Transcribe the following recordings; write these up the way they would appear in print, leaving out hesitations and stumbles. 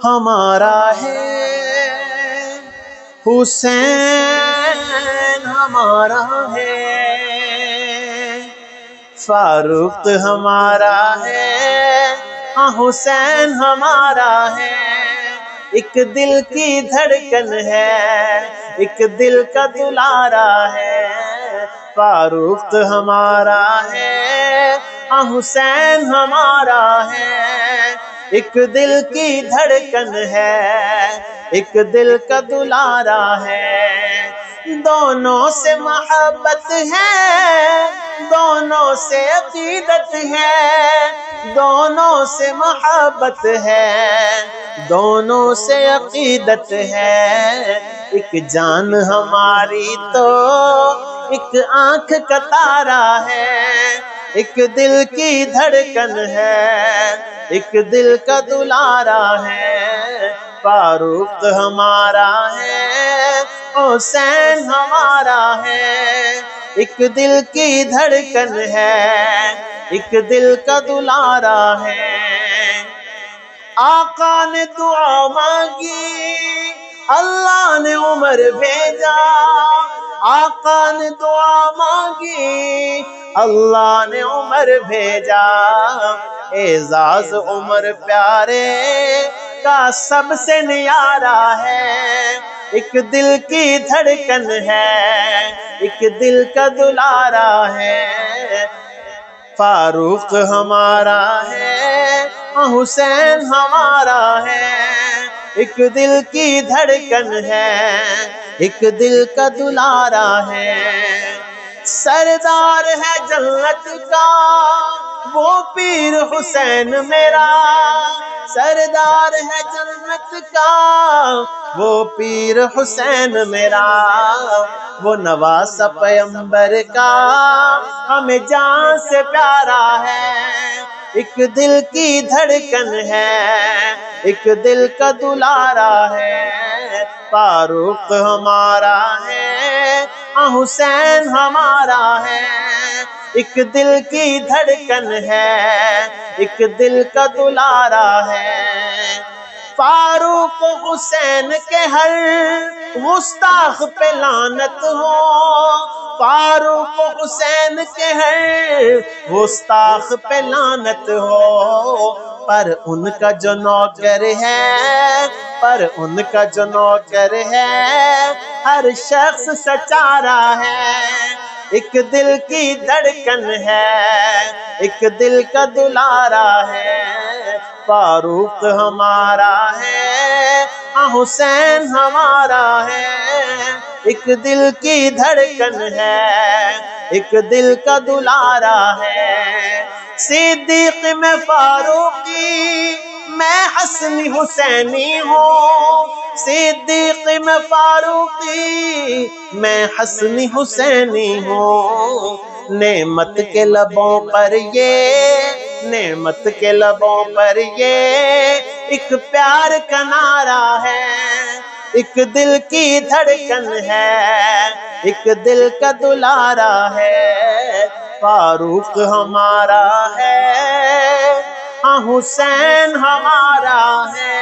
ہمارا ہے، حسین ہمارا ہے، فاروق ہمارا ہے، ہاں حسین ہمارا ہے۔ ایک دل کی دھڑکن ہے، ایک دل کا دلارا ہے، فاروق ہمارا ہے، ہاں حسین ہمارا ہے۔ ایک دل کی دھڑکن ہے، ایک دل کا دلارا ہے، دونوں سے محبت ہے، دونوں سے عقیدت ہے، دونوں سے محبت ہے، دونوں سے عقیدت ہے۔ ایک جان ہماری تو ایک آنکھ کا تارا ہے، ایک دل کی دھڑکن ہے، ایک دل کا دلارا ہے، فاروق ہمارا ہے، حسین ہمارا ہے۔ ایک دل کی دھڑکن ہے، ایک دل کا دلارا ہے۔ آقا نے دعا مانگی، اللہ نے عمر بھیجا، آقا نے دعا مانگی، اللہ نے عمر بھیجا، اعزاز عمر پیارے کا سب سے نیارا ہے۔ ایک دل کی دھڑکن ہے، ایک دل کا دلارا ہے، فاروق ہمارا ہے، حسین ہمارا ہے۔ ایک دل کی دھڑکن ہے، ایک دل کا دلارا ہے، سردار ہے جنت کا وہ پیر حسین میرا، سردار ہے جنت کا وہ پیر حسین میرا، وہ نواز پیغمبر کا ہمیں جان سے پیارا ہے۔ ایک دل کی دھڑکن ہے، ایک دل کا دلارا ہے، فاروق ہمارا ہے، حسین ہمارا ہے۔ ایک دل کی دھڑکن ہے، ایک دل کا دلارا ہے، فاروق حسین کے ہر گستاخ پہ لعنت ہو، فاروق حسین کے ہر گستاخ پہ لعنت ہو، پر ان کا جو نوکر ہے، پر ان کا جو نوکر ہے، ہر شخص سچارا ہے۔ ایک دل کی دھڑکن ہے، ایک دل کا دلارا ہے، فاروق ہمارا ہے، حسین ہمارا ہے۔ ایک دل کی دھڑکن ہے، ایک دل کا دلارا ہے، صدیق میں فاروقی میں حسنی حسینی ہوں، صدیق میں فاروقی میں حسنی حسینی ہوں، نعمت کے لبوں پر یہ، نعمت کے لبوں پر یہ ایک پیار کا نعرہ ہے۔ ایک دل کی دھڑکن ہے، ایک دل کا دلارا ہے، فاروق ہمارا ہے، حسین ہمارا ہے۔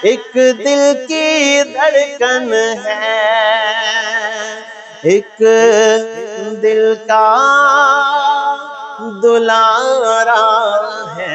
ایک دل کی دھڑکن ہے، ایک دل کا دلارا ہے۔